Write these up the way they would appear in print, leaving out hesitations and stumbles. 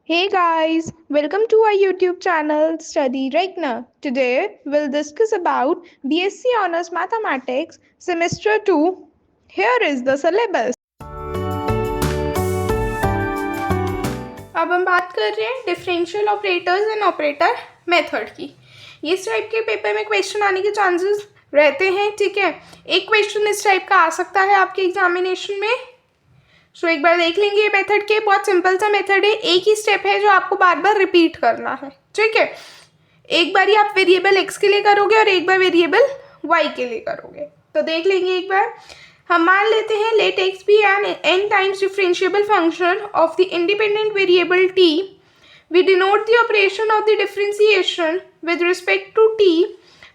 Hey guys, welcome to our YouTube channel Study Regna. Today we'll discuss about BSc Honors Mathematics Semester 2. Here is the syllabus. अब हम बात कर रहे हैं differential operators and operator method की। इस type के पेपर में क्वेश्चन आने के चांसेस रहते हैं, ठीक है। एक क्वेश्चन इस टाइप का आ सकता है आपके एग्जामिनेशन में। सो एक बार देख लेंगे ये मेथड के। बहुत सिंपल सा मेथड है, एक ही स्टेप है जो आपको बार बार रिपीट करना है, ठीक है। एक बार ही आप वेरिएबल एक्स के लिए करोगे और एक बार वेरिएबल वाई के लिए करोगे। तो देख लेंगे एक बार। हम मान लेते हैं let x be n n times differentiable function of the independent variable t. We denote the operation of the differentiation with respect to t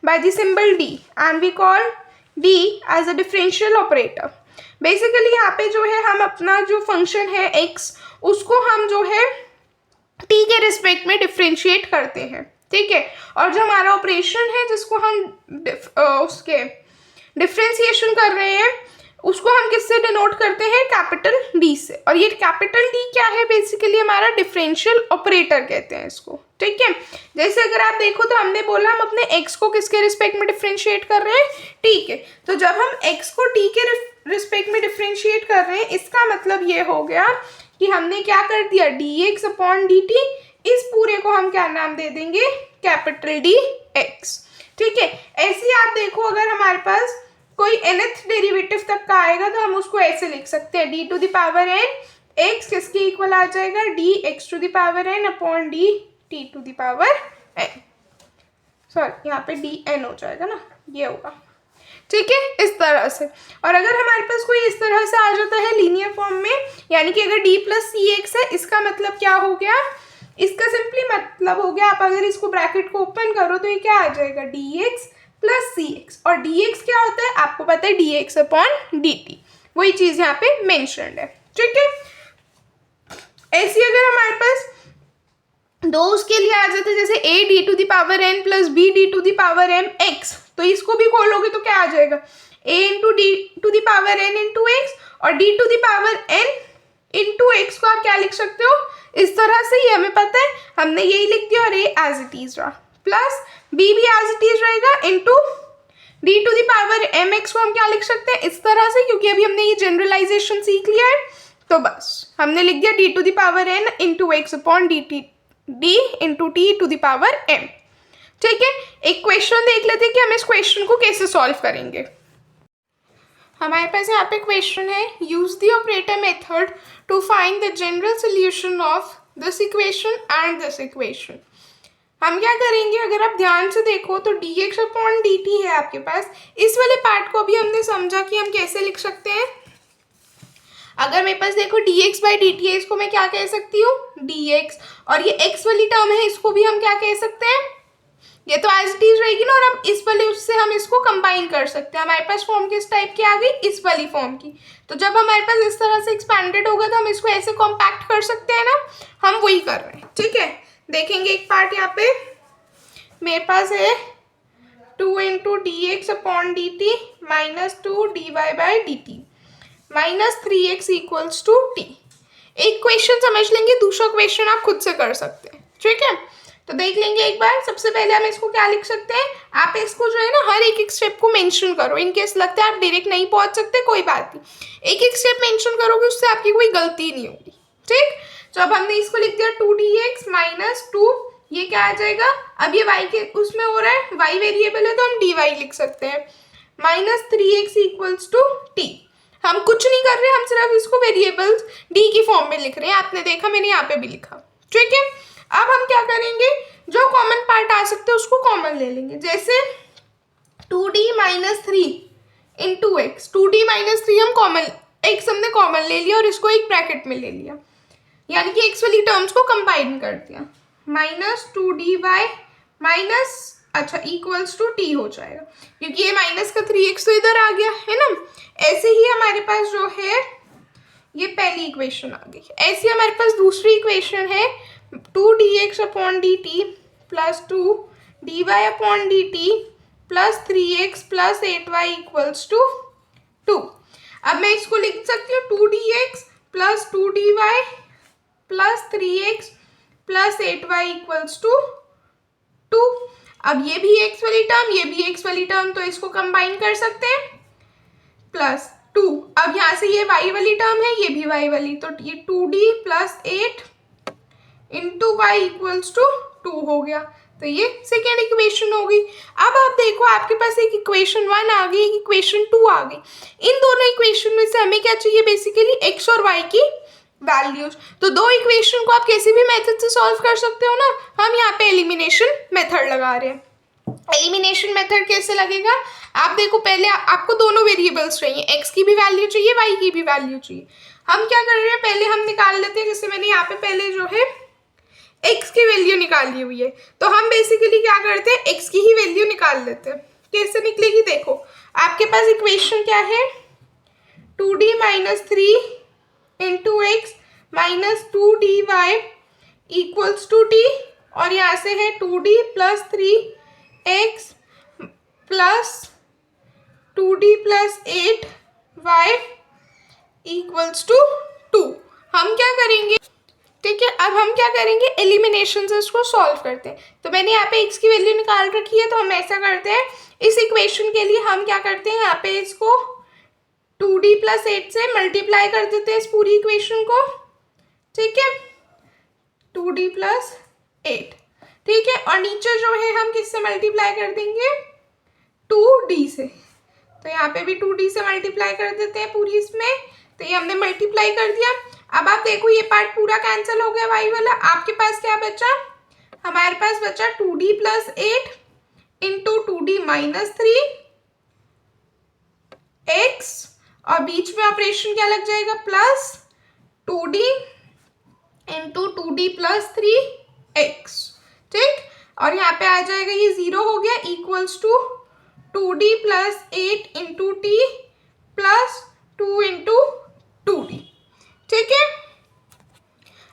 by the symbol d and we call d as a differential operator. Basically यहाँ पे जो है हम अपना जो function है x उसको हम जो है t के रिस्पेक्ट में डिफ्रेंशिएट करते हैं, ठीक है। और जो हमारा ऑपरेशन है जिसको हम उसके डिफ्रेंशिएशन कर रहे हैं उसको हम किससे डिनोट करते हैं? कैपिटल डी से। और ये कैपिटल डी क्या है? बेसिकली हमारा डिफरेंशियल ऑपरेटर कहते हैं इसको, ठीक है। जैसे अगर आप देखो तो हमने बोला हम अपने x को किसके रिस्पेक्ट में डिफरेंशिएट कर रहे हैं? टी के। तो जब हम x को टी के रिस्पेक्ट में डिफरेंशिएट कर रहे हैं इसका मतलब ये हो गया कि हमने क्या कर दिया? dx upon dt। इस पूरे को हम क्या नाम दे देंगे? कैपिटल डी एक्स, ठीक है। ऐसे ही आप देखो अगर हमारे पास कोई nth डेरिवेटिव तक का आएगा तो हम उसको ऐसे लिख सकते हैं d to the power n x किसके इक्वल आ जाएगा? dx to the power n upon d t to the power n। Sorry यहाँ पे dn हो जाएगा ना, ये होगा, ठीक है, इस तरह से। और अगर हमारे पास कोई इस तरह से आ जाता है लीनियर फॉर्म में, यानी कि अगर d प्लस सी एक्स है, इसका मतलब क्या हो गया? इसका सिंपली मतलब हो गया, आप अगर इसको ब्रैकेट को ओपन करो तो ये क्या आ जाएगा? dx प्लस सी एक्स। और dx क्या होता है? आपको पता है dx अपॉन dt। वही चीज यहाँ पे मेंशन्ड है, ठीक है। ऐसी अगर हमारे पास दो उसके लिए आ जाते जैसे a d to the power n plus b d to the power m x, तो इसको भी खोलोगे तो क्या आ जाएगा? a into d to the power n into x और d to the power n into x को आप क्या लिख सकते हो? इस तरह से। ये हमें पता है, हमने यही लिख दिया और a एज इट इज रहा, प्लस b भी एज इट इज रहेगा into d to the power m x को हम क्या लिख सकते हैं? इस तरह से, क्योंकि अभी हमने ये जनरलाइजेशन सीख लिया है। तो बस हमने लिख दिया d to the power n into x upon d into t to the power m, ठीक है। एक क्वेश्चन देख लेते हैं कि हम इस क्वेश्चन को कैसे सॉल्व करेंगे। हमारे पास यहाँ पे क्वेश्चन है, use the operator method to find the general solution of this equation and this equation. हम क्या करेंगे? अगर आप ध्यान से देखो तो dx अपॉन dt है आपके पास। इस वाले पार्ट को भी हमने समझा कि हम कैसे लिख सकते हैं। अगर मेरे पास देखो dx बाई dt है, इसको मैं क्या कह सकती हूँ? dx। और ये x वाली टर्म है, इसको भी हम क्या कह सकते हैं? ये तो एज इट इज रहेगी ना, और हम इस वाले उससे हम इसको कंबाइन कर सकते हैं। हमारे पास फॉर्म किस टाइप की आ गई? इस वाली फॉर्म की। तो जब हमारे पास इस तरह से एक्सपैंडेड होगा तो हम इसको ऐसे कॉम्पैक्ट कर सकते हैं ना, हम वही कर रहे हैं, ठीक है। देखेंगे एक पार्ट यहाँ पे मेरे पास है 2 into d x upon D T minus 2 d y by D T minus 3x equals to t. एक क्वेश्चन समझ लेंगे, दूसरा क्वेश्चन आप खुद से कर सकते हैं, ठीक है। तो देख लेंगे एक बार। सबसे पहले हम इसको क्या लिख सकते हैं? आप इसको जो है ना हर एक स्टेप को मेंशन करो। इनकेस लगता है आप डायरेक्ट नहीं पहुंच सकते, कोई बात नहीं, एक एक स्टेप मेंशन करोगे, उससे आपकी कोई गलती नहीं होगी, ठीक। तो अब हमने इसको लिख दिया 2dx माइनस 2, ये क्या आ जाएगा? अब ये y के उसमें हो रहा है, y वेरिएबल है तो हम dy लिख सकते हैं, minus 3x equals to T. हम कुछ नहीं कर रहे, हम सिर्फ इसको वेरिएबल्स डी की फॉर्म में लिख रहे हैं। आपने देखा, मैंने यहाँ पे भी लिखा, ठीक है। अब हम क्या करेंगे? जो कॉमन पार्ट आ सकते हैं उसको कॉमन ले लेंगे। जैसे 2d minus 3 into x, 2d minus 3 हम कॉमन, एक्स हमने कॉमन ले लिया और इसको एक ब्रैकेट में ले लिया, यानी कि एक्स वाली टर्म्स को कंबाइन कर दिया, माइनस 2d बाई माइनस, अच्छा, इक्वल्स टू टी हो जाएगा, क्योंकि ये माइनस का 3x तो इधर आ गया है ना। ऐसे ही हमारे पास जो है ये पहली इक्वेशन आ गई। ऐसे हमारे पास दूसरी इक्वेशन है 2dx upon D t plus 2dy upon D t plus 3x plus 8y equals to 2। अब मैं इसको लिख सकती हूँ 2dx plus 2dy plus 3x plus 8y equals to 2। अब ये भी x वाली टर्म, ये भी x वाली टर्म, तो इसको कंबाइन कर सकते हैं, प्लस 2। अब यहाँ से ये y वाली टर्म है, ये भी y वाली, तो ये 2d plus 8 into y equals to 2 हो गया। तो ये सेकेंड इक्वेशन हो गई। अब आप देखो आपके पास एक इक्वेशन 1 आ गई, एक इक्वेशन 2 आ गई। इन दोनों इक्वेशन में से हमें क्या चाहिए, बेसिकली x और y की वैल्यूज। तो दो इक्वेशन को आप किसी भी मेथड से सॉल्व कर सकते हो ना। हम यहाँ पे एलिमिनेशन मेथड लगा रहे हैं। एलिमिनेशन मेथड कैसे लगेगा, आप देखो पहले आपको दोनों वेरिएबल्स चाहिए, x की भी वैल्यू चाहिए, y की भी वैल्यू चाहिए। हम क्या कर रहे हैं, पहले हम निकाल लेते हैं, जैसे मैंने यहाँ पे पहले जो है x की वैल्यू निकाली हुई है, तो हम बेसिकली क्या करते हैं, x की ही वैल्यू निकाल लेते हैं। कैसे निकलेगी देखो, आपके पास इक्वेशन क्या है, 2d minus 3 into x minus 2dy equals to t, और यहाँ से है 2d plus 3x plus 2d plus 8y equals to 2। हम क्या करेंगे, ठीक है, अब हम क्या करेंगे, एलिमिनेशन से इसको सॉल्व करते हैं। तो मैंने यहाँ पे x की वैल्यू निकाल रखी है, तो हम ऐसा करते हैं, इस इक्वेशन के लिए हम क्या करते हैं, यहाँ पे इसको 2d प्लस 8 से मल्टीप्लाई कर देते हैं इस पूरी इक्वेशन को, ठीक है, 2d प्लस 8, ठीक है, और नीचे जो है हम किससे मल्टीप्लाई कर देंगे, 2d से। तो यहाँ पे भी 2d से मल्टीप्लाई कर देते हैं पूरी इसमें, तो ये हमने मल्टीप्लाई कर दिया। अब आप देखो ये पार्ट पूरा कैंसिल हो गया y वाला, आपके पास क्या बचा, हमारे पास बचा 2d plus 8 into 2d minus 3x, और बीच में ऑपरेशन क्या लग जाएगा, plus 2d into 2d plus 3x, ठीक, और यहाँ पे आ जाएगा ये 0 हो गया, equals to 2d plus 8 into t plus 2 into 2d, ठीक है।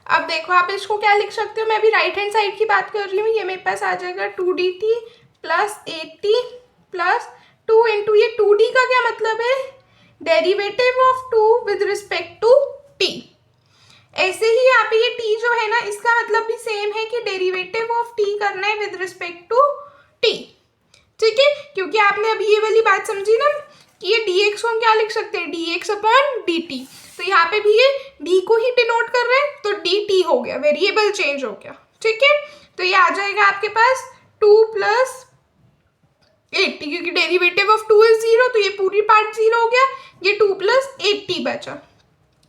अब देखो आप इसको क्या लिख सकते हो, मैं अभी राइट हैंड साइड की बात कर रही हूँ, ये मेरे पास आ जाएगा 2dt plus 8t plus 2 into, ये 2d का क्या मतलब है, derivative of 2 with respect to t। ऐसे ही यहाँ पे ये t जो है ना, इसका मतलब भी सेम है कि डेरिवेटिव ऑफ t करना है विद रिस्पेक्ट टू t, ठीक है, क्योंकि आपने अभी ये वाली बात समझी ना कि ये dx को हम क्या लिख सकते हैं, dx अपॉन dt, तो यहाँ पे भी ये d को ही डिनोट कर रहे हैं, तो dt हो गया, वेरिएबल चेंज हो गया, ठीक है। तो ये आ जाएगा आपके पास 2 प्लस 8t, क्योंकि डेरिवेटिव ऑफ 2 इज 0, तो ये पूरी पार्ट 0 हो गया, ये 2 प्लस 8t बचा।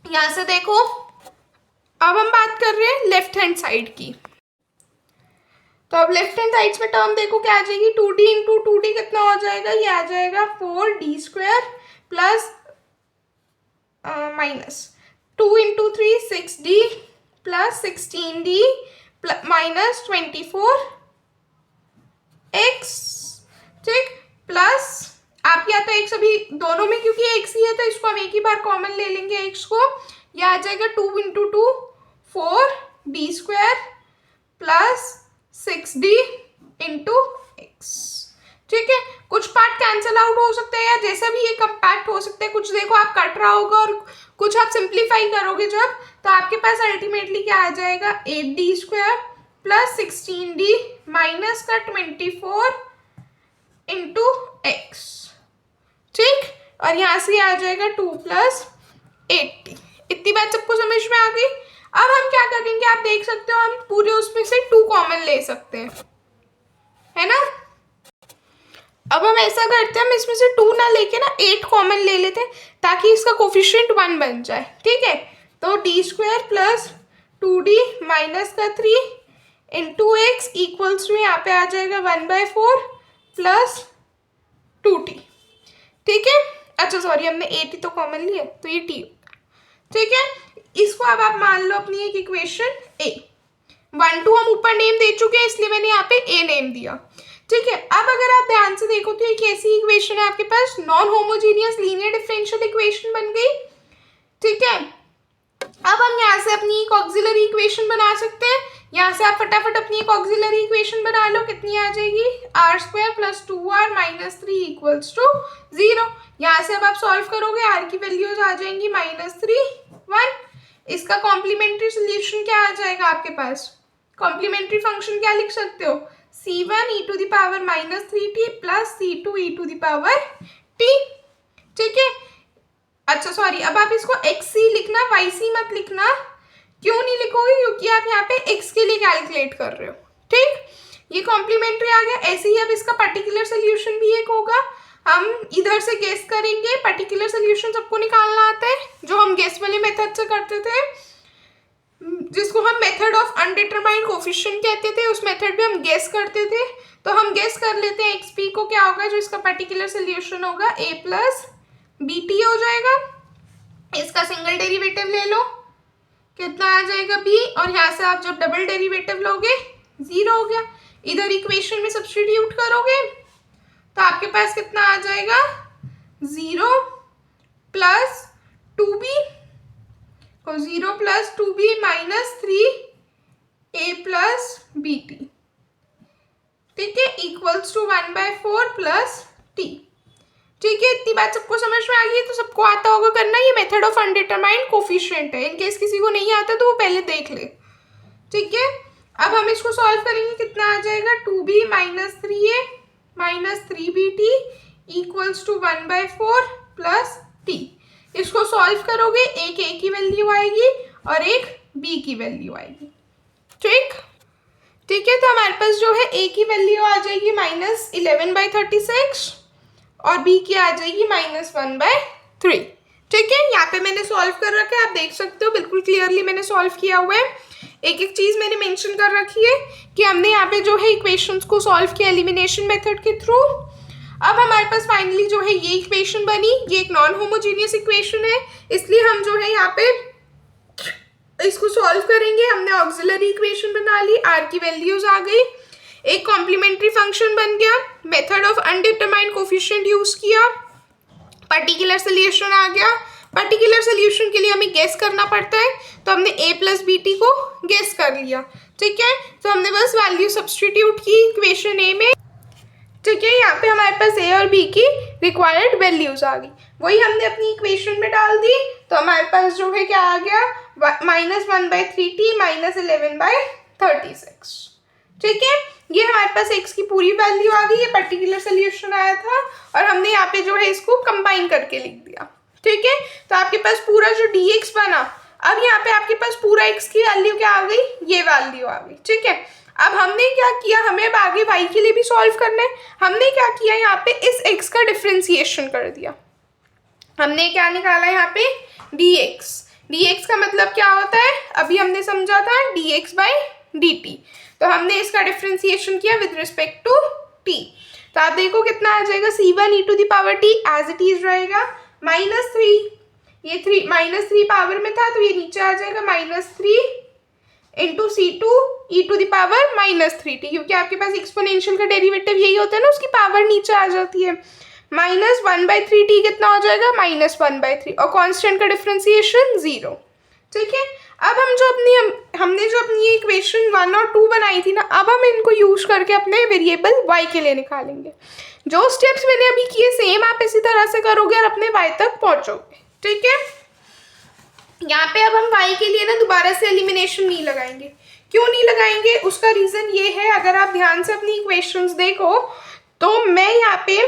यहाँ से देखो अब हम बात कर रहे हैं लेफ्ट हैंड साइड की, तो अब लेफ्ट हैंड साइड में टर्म देखो क्या आ जाएगी, 2d इंटू 2d कितना हो जाएगा, ये आ जाएगा 4d square plus minus 2 into 3 6d plus 16d minus 24x, ठीक, प्लस आप या तो x अभी दोनों में क्योंकि x ही है तो इसको हम एक ही बार कॉमन ले लेंगे x को, यह आ जाएगा 2 into 2 4d square plus 6d into x, ठीक है। कुछ पार्ट कैंसिल आउट हो सकते हैं या जैसा भी ये कंपैक्ट हो सकते हैं, कुछ देखो आप कट रहा होगा और कुछ आप सिंप्लीफाई करोगे जब, तो आपके पास अल्टीमेटली क्या आ जाएगा, 8d square plus 16d minus का 24 इंटू x, ठीक, और यहाँ से आ जाएगा 2 प्लस 8t। इतनी बात सबको समझ में आ गई। अब हम क्या करेंगे, आप देख सकते हो हम पूरे उसमें से 2 कॉमन ले सकते हैं, है ना। अब हम ऐसा करते हैं, हम इसमें से 2 ना लेके ना 8 कॉमन ले लेते हैं ताकि इसका कोफिशिएंट 1 बन जाए, ठीक है। तो d square plus 2d minus का 3 इंटू एक्स इक्वल्स टू यहाँ पे आ जाएगा 1/4 प्लस 2t, ठीक है। अच्छा सॉरी हमने 8 ही तो कॉमन लिया, तो ये t, ठीक है। इसको अब आप मान लो अपनी एक इक्वेशन a, 1 2 हम ऊपर नेम दे चुके हैं इसलिए मैंने यहाँ पे a नेम दिया, ठीक है। अब अगर आप ध्यान से देखो तो एक ऐसी इक्वेशन है आपके पास, non homogeneous linear differential equation बन गई, ठीक है। अब हम यहाँ से अपनी एक ऑक्सिलरी इक्वेशन बना सकते हैं, यहाँ से आप फटाफट अपनी एक ऑक्सिलरी इक्वेशन बना लो, कितनी आ जाएगी, r square plus 2r minus 3 equals to 0। यहाँ से अब आप सॉल्व करोगे r की वैल्यूज आ जाएंगी -3 1, इसका कॉम्प्लीमेंट्री सोल्यूशन क्या आ जाएगा आपके पास कॉम्प्लीमेंट्री फंक्शन क्या लिख सकते हो, c1 e to the power -3t plus c2 e to the power t। ठीक है, अच्छा सॉरी, अब आप इसको xc लिखना, yc मत लिखना। क्यों नहीं लिखोगे, क्योंकि आप यहाँ पे x के लिए कैलकुलेट कर रहे हो। ठीक, ये कॉम्प्लीमेंट्री आ गया। ऐसे ही अब इसका पर्टिकुलर सोल्यूशन भी एक होगा, हम इधर से गेस करेंगे। पर्टिकुलर सोल्यूशन सबको निकालना आता है, जो हम गेस वाले मेथड से करते थे, जिसको हम मेथड ऑफ अनडिटरमाइंड कोफिशिएंट कहते थे। उस मेथड पे हम गेस करते थे, तो हम गेस कर लेते हैं एक्सपी को क्या होगा, जो इसका पर्टिकुलर सोल्यूशन होगा a प्लस बी टी हो जाएगा। इसका सिंगल डेरिवेटिव ले लो, कितना आ जाएगा b, और यहाँ से आप जब डबल डेरिवेटिव लोगे 0 हो गया। इधर इक्वेशन में सब्स्टिट्यूट करोगे तो आपके पास कितना आ जाएगा, 0 प्लस 2b को 0 plus 2b minus 3a plus b t. ठीक है, इक्वल्स टू 1/4 प्लस t। ठीक है, इतनी बात सबको समझ में आ गई है, तो सबको आता होगा करना। ये मेथड ऑफ अनडिटरमाइंड कोफिशिएंट है, इनकेस किसी को नहीं आता तो वो पहले देख ले। ठीक है, अब हम इसको सॉल्व करेंगे, कितना आ जाएगा, 2b minus 3a minus 3bt equals to 1/4 plus t। इसको सॉल्व करोगे, एक a की वैल्यू आएगी और एक b की वैल्यू आएगी। ठीक ठीक है, तो हमारे पास जो है a की वैल्यू आ जाएगी -11/36 और b की आ जाएगी -1/3। ठीक है, यहाँ पे मैंने सॉल्व कर रखा है, आप देख सकते हो बिल्कुल क्लियरली मैंने सॉल्व किया हुआ है। एक एक चीज़ मैंने मेंशन कर रखी है कि हमने यहाँ पे जो है इक्वेशंस को सॉल्व किया एलिमिनेशन मेथड के थ्रू। अब हमारे पास फाइनली जो है ये इक्वेशन बनी। ये एक नॉन होमोजीनियस इक्वेशन है, इसलिए हम जो है यहाँ पे इसको सॉल्व करेंगे। हमने ऑक्सिलरी इक्वेशन बना ली, आर की वैल्यूज आ गई, एक कॉम्प्लीमेंट्री फंक्शन बन गया, method of undetermined coefficient use किया, पर्टिकुलर सोल्यूशन आ गया। पर्टिकुलर सोल्यूशन के लिए हमें गेस करना पड़ता है, तो हमने a प्लस बी टी को गेस कर लिया। ठीक है, तो हमने बस वैल्यू सब्स्टिट्यूट की इक्वेशन a में। ठीक है, यहाँ पे हमारे पास a और b की रिक्वायर्ड वैल्यूज आ गई, वही हमने अपनी इक्वेशन में डाल दी। तो हमारे पास जो है क्या आ गया, -1/3t माइनस 11/36। ठीक है, ये हमारे पास x की पूरी वैल्यू आ गई, ये पर्टिकुलर सोल्यूशन आया था और हमने यहाँ पे जो है इसको कंबाइन करके लिख दिया। ठीक है, तो आपके पास पूरा जो dx बना, अब यहाँ पे आपके पास पूरा x की वैल्यू क्या आ गई, ये वैल्यू आ गई। ठीक है, अब हमने क्या किया, हमें अब आगे y के लिए भी सॉल्व करना है। हमने क्या किया, यहाँ पे इस x का डिफ्रेंसिएशन कर दिया। हमने क्या निकाला यहाँ पे, dx। dx का मतलब क्या होता है, अभी हमने समझा था dx/dt। तो हमने इसका डिफ्रेंसिएशन किया विद रिस्पेक्ट टू t। तो आप देखो कितना आ जाएगा, c1 e to the power t as it is रहेगा, -3, ये 3 -3 पावर में था तो ये नीचे आ जाएगा -3 into c2 e to the power -3t, क्योंकि आपके पास एक्सपोनेंशियल का डेरिवेटिव यही होता है ना, उसकी पावर नीचे आ जाती है। -1/3t कितना हो जाएगा, -1/3, और कांस्टेंट का डिफरेंशिएशन 0। ठीक है, अब हमने जो अपनी ये इक्वेशन 1 और 2 बनाई थी ना, अब हम इनको यूज करके अपने वेरिएबल y के लिए निकालेंगे। जो स्टेप्स मैंने अभी किए सेम आप इसी तरह से करोगे और अपने y तक पहुंचोगे। ठीक है, यहाँ पे अब हम y के लिए ना दोबारा से एलिमिनेशन नहीं लगाएंगे। क्यों नहीं लगाएंगे, उसका रीजन ये है, अगर आप ध्यान से अपनी इक्वेशंस देखो तो मैं यहाँ पे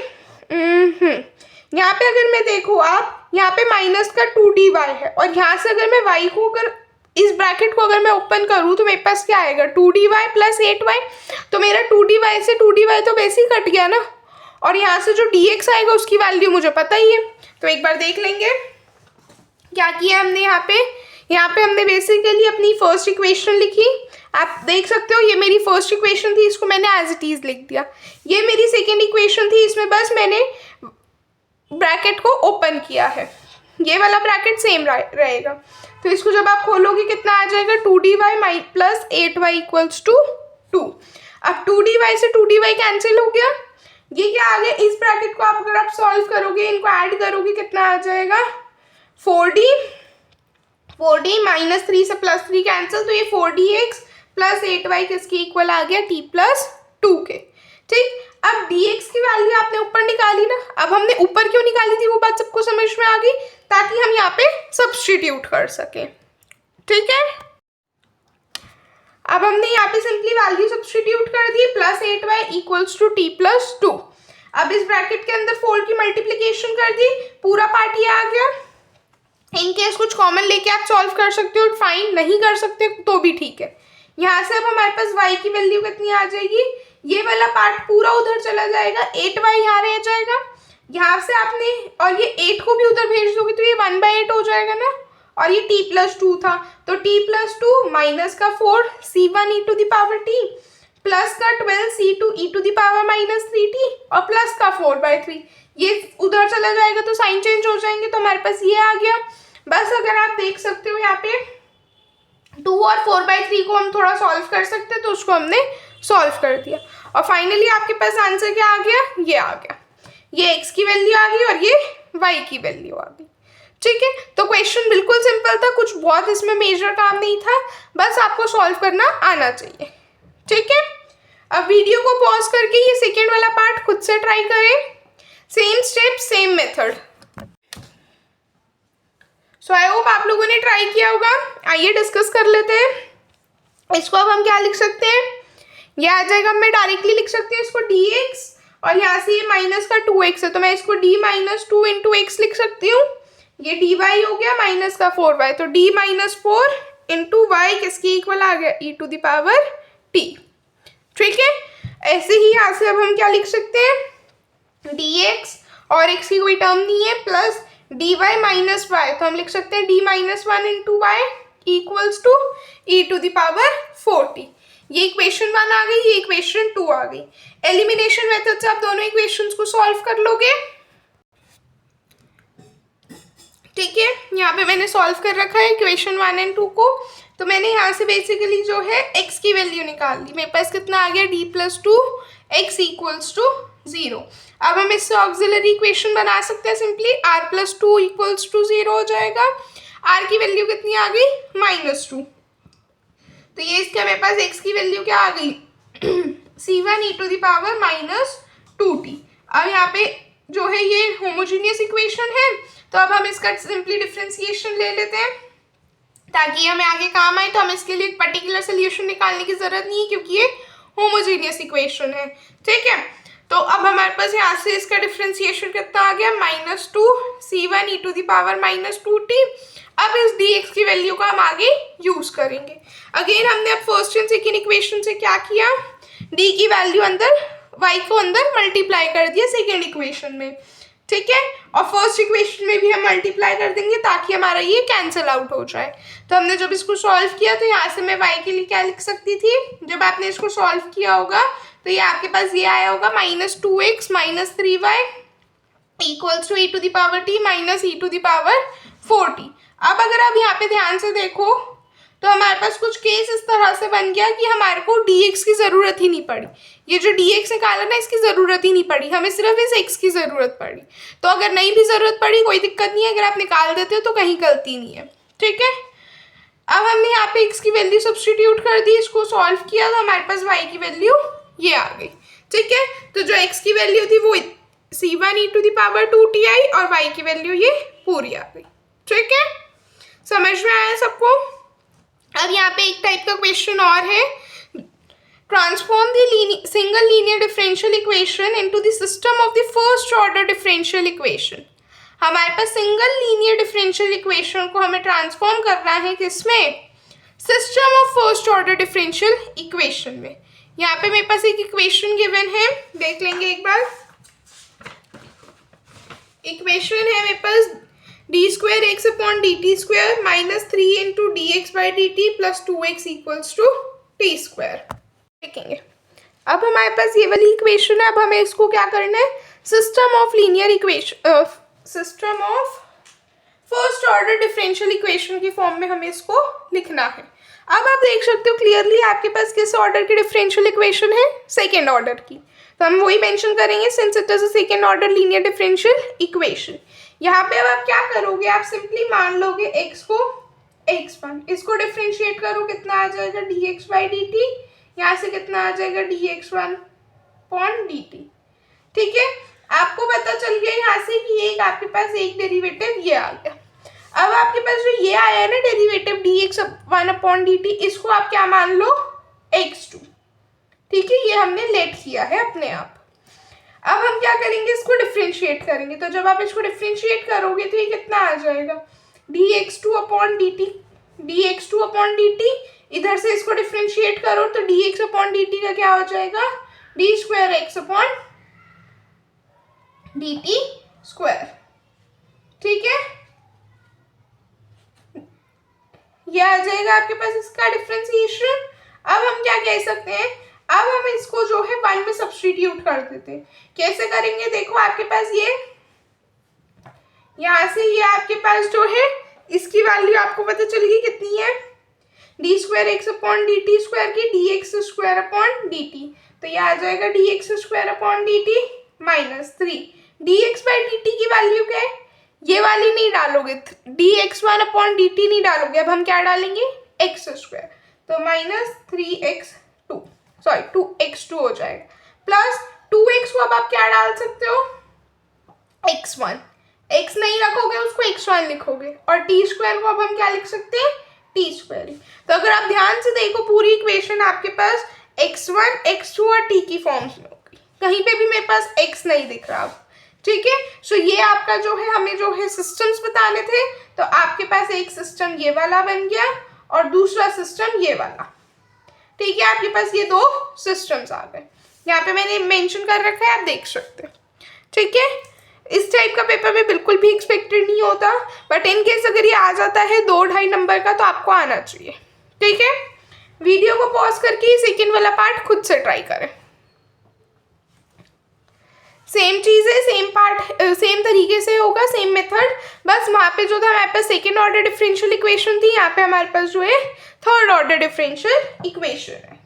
अगर मैं देखूँ, आप यहाँ पे माइनस का 2dy है, और यहाँ से अगर मैं y को अगर इस ब्रैकेट को अगर मैं ओपन करूँ तो मेरे पास क्या आएगा, 2dy प्लस 8y। तो मेरा 2dy से 2dy तो वैसे ही कट गया ना, और यहाँ से जो dx आएगा उसकी वैल्यू मुझे पता ही है। तो एक बार देख लेंगे क्या किया हमने। यहाँ पे हमने बेसिकली अपनी फर्स्ट इक्वेशन लिखी, आप देख सकते हो ये मेरी फर्स्ट इक्वेशन थी, इसको मैंने एज इट इज लिख दिया। ये मेरी सेकेंड इक्वेशन थी, इसमें बस मैंने ब्रैकेट को ओपन किया है, ये वाला ब्रैकेट सेम रहेगा। तो इसको जब आप खोलोगे कितना आ जाएगा, 2dy plus 8y equals to 2। अब 2dy से 2dy कैंसिल हो गया, ये क्या आ गया, इस ब्रैकेट को अगर आप सॉल्व करोगे, इनको ऐड करोगे, कितना आ जाएगा, 4d -3 से +3 कैंसिल, तो ये 4dx प्लस 8y किसके इक्वल आ गया, t प्लस 2 के। ठीक, अब dx की वैल्यू आपने ऊपर निकाली ना, अब हमने ऊपर क्यों निकाली थी वो बात सबको समझ में आ गई, ताकि हम यहाँ पे सब्स्टिट्यूट कर सकें। ठीक है, अब हमने यहाँ पे सिंपली वैल्यू सब्स्टिट्यूट कर दी, plus 8y equals to t plus 2। अब इस ब्रैकेट के अंदर 4 की मल्टीप्लीकेशन कर दी, पूरा पार्ट ये आ गया। इन केस कुछ कॉमन लेके आप सॉल्व कर सकते हो, फाइन, नहीं कर सकते तो भी ठीक है। यहाँ से अब हमारे पास y की वैल्यू कितनी आ जाएगी, ये वाला पार्ट पूरा उधर चला जाएगा, 8y यहाँ रह जाएगा। यहाँ से आपने और ये 8 को भी उधर भेज दोगे तो ये 1/8 हो जाएगा ना, और ये t प्लस 2 था तो t प्लस 2 माइनस का 4 c1 e to the power t plus का 12 c2 e to the power minus 3t और प्लस का 4/3, ये उधर चला जाएगा तो साइन चेंज हो जाएंगे, तो हमारे पास ये आ गया। बस अगर आप देख सकते हो यहाँ पे 2 और 4/3 को हम थोड़ा सॉल्व कर सकते हैं, तो उसको हमने सॉल्व कर दिया और फाइनली आपके पास आंसर क्या आ गया, ये आ गया। ये x की वैल्यू आ गई और ये y की वैल्यू आ गई। ठीक है, तो क्वेश्चन बिल्कुल सिंपल था, कुछ बहुत इसमें मेजर काम नहीं था, बस आपको सॉल्व करना आना चाहिए। ठीक है, अब वीडियो को पॉज करके ये सेकेंड वाला पार्ट खुद से ट्राई करें, same step same method. So I hope आप लोगों ने ट्राई किया होगा। आइए डिस्कस कर लेते हैं। इसको अब हम क्या लिख सकते हैं, ये आ जाएगा, मैं डायरेक्टली लिख सकती हूँ इसको dx और यहाँ से ये माइनस का 2x है तो मैं इसको d माइनस 2 इंटू एक्स लिख सकती हूँ। ये dy हो गया माइनस का 4y, तो d माइनस 4 इंटू वाई किसकी इक्वल आ गया, e to the power t। ठीक है, ऐसे ही यहाँ से अब हम क्या लिख सकते हैं, dx और x की कोई टर्म नहीं है, प्लस dy माइनस वाई, तो हम लिख सकते हैं d minus 1 into y equals to e to the power 4t। ये इक्वेशन 1 आ गई, ये इक्वेशन 2 आ गई। एलिमिनेशन मेथड से आप दोनों इक्वेशंस को सॉल्व कर लोगे। ठीक है, यहाँ पे मैंने सॉल्व कर रखा है इक्वेशन 1 एंड 2 को, तो मैंने यहाँ से बेसिकली जो है x की वैल्यू निकाल ली। मेरे पास कितना आ गया, d plus 2 x equals to 0। अब हम इससे ऑक्सिलरी इक्वेशन बना सकते हैं, simply r plus 2 equals to 0 हो जाएगा। r की वैल्यू कितनी आ गई, माइनस 2, तो ये इसका मेरे पास x की वैल्यू क्या आ गई, c1 e to the power minus 2t। अब यहाँ पे जो है ये होमोजीनियस इक्वेशन है, तो अब हम इसका सिंपली डिफ्रेंसिएशन ले लेते हैं ताकि हमें आगे काम आए। तो हम इसके लिए एक पर्टिकुलर सोल्यूशन निकालने की जरूरत नहीं है क्योंकि ये होमोजीनियस इक्वेशन है। ठीक है, तो अब हमारे पास यहाँ से इसका डिफ्रेंसिएशन कितना आ गया, minus 2 c1 e to the power minus 2t। अब इस dx की वैल्यू का हम आगे यूज करेंगे। अगेन हमने अब फर्स्ट एंड सेकेंड इक्वेशन से क्या किया, d की वैल्यू अंदर y को अंदर मल्टीप्लाई कर दिया सेकेंड इक्वेशन में। ठीक है, और फर्स्ट इक्वेशन में भी हम मल्टीप्लाई कर देंगे ताकि हमारा ये कैंसिल आउट हो जाए। तो हमने जब इसको सॉल्व किया तो यहाँ से मैं y के लिए क्या लिख सकती थी, जब आपने इसको सॉल्व किया होगा तो ये आपके पास ये आया होगा minus 2x minus 3y equals to e to the power t minus e to the power 4t। अब अगर आप यहाँ पे ध्यान से देखो तो हमारे पास कुछ केस इस तरह से बन गया कि हमारे को dx की ज़रूरत ही नहीं पड़ी। ये जो dx निकाला ना, इसकी ज़रूरत ही नहीं पड़ी, हमें सिर्फ इस x की ज़रूरत पड़ी। तो अगर नहीं भी ज़रूरत पड़ी कोई दिक्कत नहीं है, अगर आप निकाल देते हो तो कहीं गलती नहीं है। ठीक है, अब हमने यहाँ पे x की वैल्यू सब्स्टिट्यूट कर दी, इसको सॉल्व किया तो हमारे पास y की वैल्यू ये आ गई। ठीक है, तो जो x की वैल्यू थी वो c1 e to the power 2t आई और y की वैल्यू ये पूरी आ गई। ठीक है, समझ में आया सबको। अब यहाँ पे एक टाइप का क्वेश्चन और है, transform the single linear differential equation into the system of the first order differential equation. हमारे पास सिंगल लीनियर डिफरेंशियल इक्वेशन को हमें ट्रांसफॉर्म करना है किसमें, system of first order differential equation में। यहाँ पे मेरे पास एक इक्वेशन गिवन है, देख लेंगे एक बार। इक्वेशन है मेरे पास d square x upon D T square minus 3 into d x by D t plus 2x equals to t square. देखेंगे अब हमारे पास ये वाली इक्वेशन है। अब हमें इसको क्या करना है, system of linear equation, system of first order differential equation की फॉर्म में हमें इसको लिखना है। अब आप देख सकते हो क्लियरली आपके पास किस ऑर्डर की डिफरेंशियल इक्वेशन है, सेकेंड ऑर्डर की, तो हम वही मेंशन करेंगे since it is a second order linear differential equation. यहाँ पे अब आप क्या करोगे, आप सिंपली मान लोगे x को x1, इसको डिफरेंशिएट करो, कितना आ जाएगा dx बाई डी टी, यहाँ से कितना आ जाएगा dx1 अपॉन डी टी। ठीक है, आपको पता चल गया यहाँ से कि एक आपके पास एक डेरिवेटिव ये आ गया। अब आपके पास जो ये आया है ना derivative dx1 upon D T, इसको आप क्या मान लो, x2। ठीक है, ये हमने लेट किया है अपने आप। अब हम क्या करेंगे, इसको डिफ्रेंशिएट करेंगे। तो जब आप इसको डिफ्रेंशिएट करोगे तो ये कितना आ जाएगा, dx2 upon dt, dx2 upon dt। इधर से इसको डिफ्रेंशिएट करो तो dx अपॉन dt का क्या हो जाएगा, d square x upon dt square. ठीक है, ये आ जाएगा आपके पास इसका डिफ्रेंशिएशन। अब हम क्या कह सकते हैं, अब हम इसको जो है 1 में सब्स्टिट्यूट कर देते हैं। कैसे करेंगे, देखो आपके पास ये यहाँ से ये आपके पास जो है इसकी वैल्यू आपको पता चल गई कितनी है, D square x upon D T square की D x square upon D T. तो ये आ जाएगा D x square upon D T minus 3। D x by D T की वैल्यू क्या है, ये वाली नहीं डालोगे, D x one upon D T नहीं डालोगे, अब हम क्या डालेंगे, एक्स स्क्वायर। तो माइनस 3x2 सॉरी 2x2 हो जाएगा, प्लस 2x को अब आप क्या डाल सकते हो, x1। x नहीं रखोगे उसको x1 लिखोगे, और t स्क्वायर को अब हम क्या लिख सकते हैं, t स्क्वायर। तो अगर आप ध्यान से देखो पूरी इक्वेशन आपके पास x1, x2 और t की फॉर्म्स में होगी, कहीं पे भी मेरे पास x नहीं दिख रहा अब। ठीक है, सो ये आपका जो है हमें जो है सिस्टम्स बताने थे, तो आपके पास एक सिस्टम ये वाला बन गया और दूसरा सिस्टम ये वाला। ठीक है, आपके पास ये 2 सिस्टम्स आ गए, यहाँ पे मैंने मेंशन कर रखा है, आप देख सकते हैं। ठीक है, इस टाइप का पेपर में बिल्कुल भी एक्सपेक्टेड नहीं होता, बट इन केस अगर ये आ जाता है 2-2.5 नंबर का तो आपको आना चाहिए। ठीक है, वीडियो को पॉज करके सेकेंड वाला पार्ट खुद से ट्राई करें। सेम चीज़ है, सेम पार्ट सेम तरीके से होगा, सेम मेथड, बस वहाँ पे जो था हमारे पास सेकेंड ऑर्डर डिफरेंशियल इक्वेशन थी, यहाँ पे हमारे पास जो है थर्ड ऑर्डर डिफरेंशियल इक्वेशन है।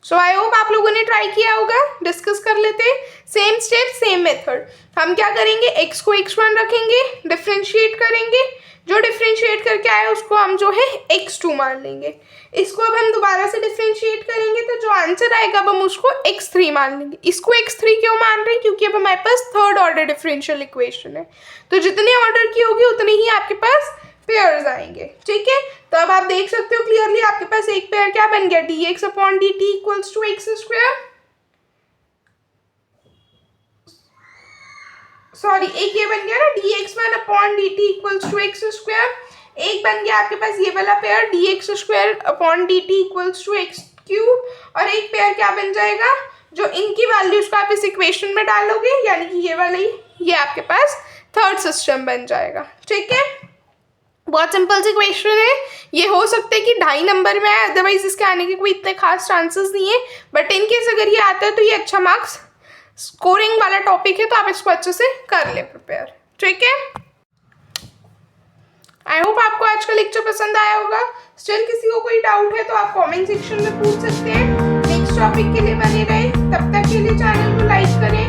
सो आई होप आप लोगों ने ट्राई किया होगा। डिस्कस कर लेते हैं, सेम स्टेप सेम मेथड। हम क्या करेंगे, x को x1 रखेंगे, डिफरेंशिएट करेंगे, जो डिफरेंशिएट करके आए उसको हम जो है x2 मान लेंगे। इसको अब हम दोबारा से डिफरेंशिएट करेंगे तो जो आंसर आएगा अब हम उसको x3 मान लेंगे। इसको x3 क्यों मान रहे हैं, क्योंकि अब हमारे पास थर्ड ऑर्डर डिफरेंशियल इक्वेशन है, तो जितने ऑर्डर की होगी उतने ही आपके पास पेयर्स आएंगे। ठीक है, तो अब आप देख सकते हो क्लियरली आपके पास एक पेयर क्या बन गया, d x upon D t equals to x square, sorry एक ये बन गया ना d x one upon D t equals to x square, एक बन गया आपके पास ये वाला pair d x square upon D t equals to x cube, और एक पेयर क्या बन जाएगा, जो इनकी वैल्यूज को आप इस इक्वेशन में डालोगे, यानी कि ये वाला ही, ये आपके पास थर्ड सिस्टम बन जाएगा। ठीक है, बहुत सिंपल सी क्वेश्चन है, ये हो सकता है कि 2.5 नंबर में आए, अदरवाइज इसके आने के कोई इतने खास चांसेस नहीं है, बट इन केस अगर ये आता है तो ये अच्छा मार्क्स स्कोरिंग वाला टॉपिक है, तो आप इसको अच्छे से कर ले प्रिपेयर। ठीक है, आई होप आपको आज का लेक्चर पसंद आया होगा। स्टिल किसी को कोई डाउट है तो आप कमेंट सेक्शन में पूछ सकते हैं। नेक्स्ट टॉपिक के लिए बने रहे, तब तक के लिए चैनल को लाइक करें,